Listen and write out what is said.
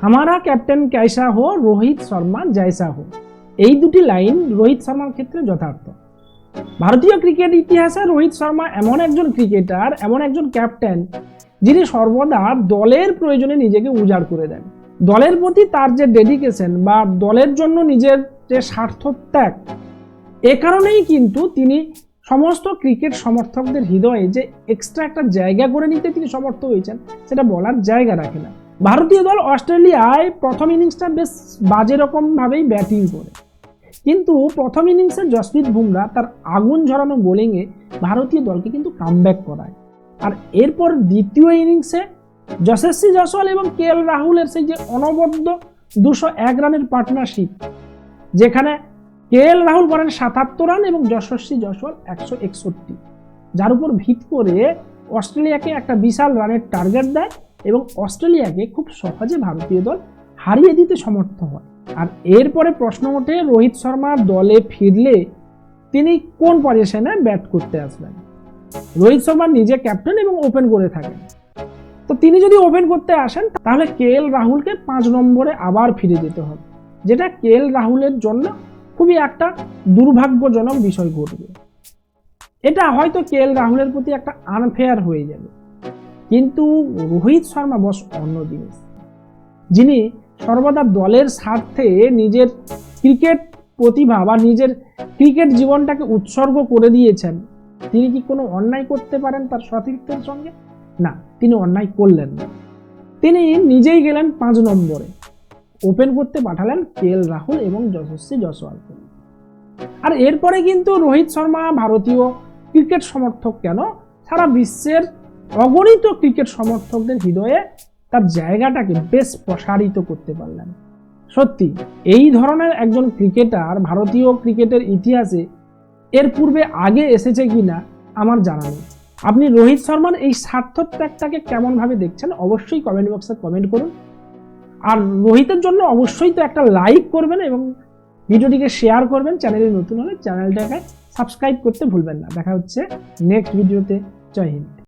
হামারা ক্যাপ্টেন कैसा हो রোহিত শর্মা जैसा हो, এই দুটি লাইন রোহিত শর্মার ক্ষেত্রে যথার্থ। ভারতীয় ক্রিকেট ইতিহাসে রোহিত শর্মা এমন একজন ক্রিকেটার, এমন একজন ক্যাপ্টেন যিনি সর্বদা দলের প্রয়োজনে নিজেকে উজাড় করে দেন। দলের প্রতি তার যে ডেডিকেশন বা দলের জন্য নিজের যে স্বার্থত্যাগ, এ কারণেই কিন্তু তিনি সমস্ত ক্রিকেট সমর্থকদের হৃদয়ে যে এক্সট্রা একটা জায়গা করে নিতে তিনি সমর্থ হয়েছেন, সেটা বলার জায়গা রাখে না। ভারতীয় দল অস্ট্রেলিয়ায় প্রথম ইনিংসটা বেশ বাজে রকমভাবেই ব্যাটিং করে, কিন্তু প্রথম ইনিংসে জসপ্রীত বুমরা তার আগুন ঝরানো বোলিংয়ে ভারতীয় দলকে কিন্তু কামব্যাক করায়। আর এরপর দ্বিতীয় ইনিংসে যশস্বী জয়সওয়াল এবং কেএল রাহুলের সেই যে অনবদ্য 201 রানের পার্টনারশিপ, যেখানে কেএল রাহুল করেন 77 রান এবং যশস্বী জয়সওয়াল 161, যার উপর ভিত করে অস্ট্রেলিয়াকে একটা বিশাল রানের টার্গেট দেয় এবং অস্ট্রেলিয়াকে খুব সহজে ভারতীয় দল হারিয়ে দিতে সমর্থ হয়। আর এরপরে প্রশ্ন ওঠে রোহিত শর্মা দলে ফিরলে তিনি কোন পজিশনে ব্যাট করতে আসবেন। রোহিত শর্মা নিজে ক্যাপ্টেন এবং ওপেন করে থাকেন, তো তিনি যদি ওপেন করতে আসেন তাহলে কেএল রাহুলকে 5 নম্বরে আবার ফিরে যেতে হবে, যেটা কেএল রাহুলের জন্য খুবই একটা দুর্ভাগ্যজনক বিষয় ঘটবে। এটা হয়তো কেএল রাহুলের প্রতি একটা আনফেয়ার হয়ে যাবে, কিন্তু রোহিত শর্মা বস অন্য জিনিস, যিনি সর্বদা দলের স্বার্থে নিজের ক্রিকেট প্রতিভা বা নিজের ক্রিকেট জীবনটাকে উৎসর্গ করে দিয়েছেন। তিনি কি কোনো অন্যায় করতে পারেন তার সতীর্থের সঙ্গে? না, তিনি অন্যায় করলেন না। তিনি নিজেই গেলেন 5 নম্বরে, ওপেন করতে পাঠালেন কেএল রাহুল এবং যশস্বী জয়সওয়ালকে। আর এরপরে কিন্তু রোহিত শর্মা ভারতীয় ক্রিকেট সমর্থক কেন, সারা বিশ্বের অগণিত ক্রিকেট সমর্থকদের হৃদয়ে তার জায়গাটাকে বেশ প্রসারিত করতে পারলেন। সত্যি এই ধরনের একজন ক্রিকেটার ভারতীয় ক্রিকেটের ইতিহাসে এর পূর্বে আগে এসেছে কিনা আমার জানা নেই। আপনি রোহিত শর্মার এই স্বার্থত্যাগটাকে কেমনভাবে দেখছেন অবশ্যই কমেন্ট বক্সে কমেন্ট করুন। আর রোহিতের জন্য অবশ্যই তো একটা লাইক করবেন এবং ভিডিওটিকে শেয়ার করবেন। চ্যানেলে নতুন হলে চ্যানেলটাকে সাবস্ক্রাইব করতে ভুলবেন না। দেখা হচ্ছে নেক্সট ভিডিওতে। জয় হিন্দ।